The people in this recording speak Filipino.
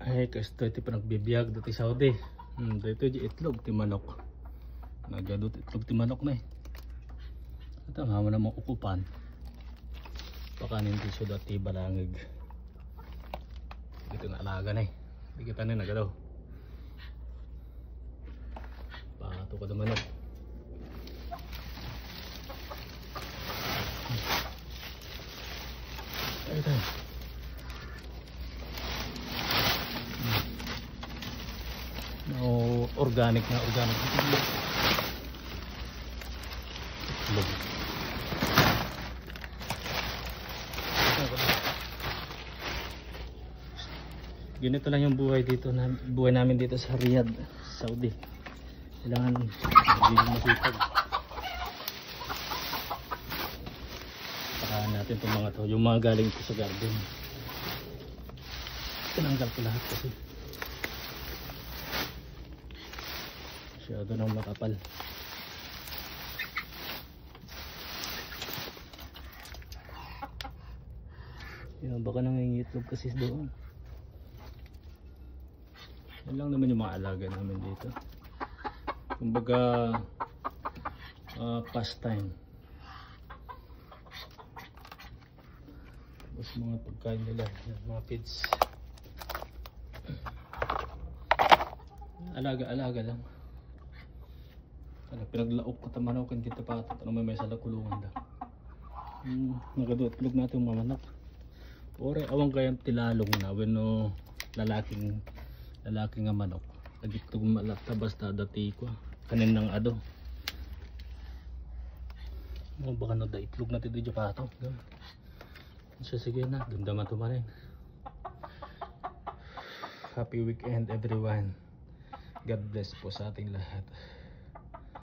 Ay kasto iti panagbibiyag dito sa Saudi. Dito di itlog ti manok. Nagadot itlog ti manok na eh. Ito nga mo namang ukupan. Pakanin ti sudat ti balangig. Dito na alaga na eh. Di kita na nagadaw. Pato ka naman eh. Ay tayo. No, organic na organic. Ganito lang yung buhay dito na buhay namin dito sa Riyadh, Saudi. Kailangan magiging masipag. Sakahan natin itong mga to, yung mga galing ito sa garden. Tinanggal ko lahat kasi masyado nang makapal. Yan, baka nangingitlog kasi doon. Yan lang naman yung mga alaga namin dito. Kumbaga pastime. Tapos mga pagkain nila, mga feeds. Alaga lang. Pinaglaok ko tamanokin kita pa at may sa kulungan da. Nagadutlog natin yung mamanok. Ore awang kayang tilalong na weno lalaking nga manok. Nagitlog malata basta dati ko kanin ng ado. Baka no da itlog natin di pato. So sige na, damdaman tumarin. Happy weekend everyone. God bless po sa ating lahat.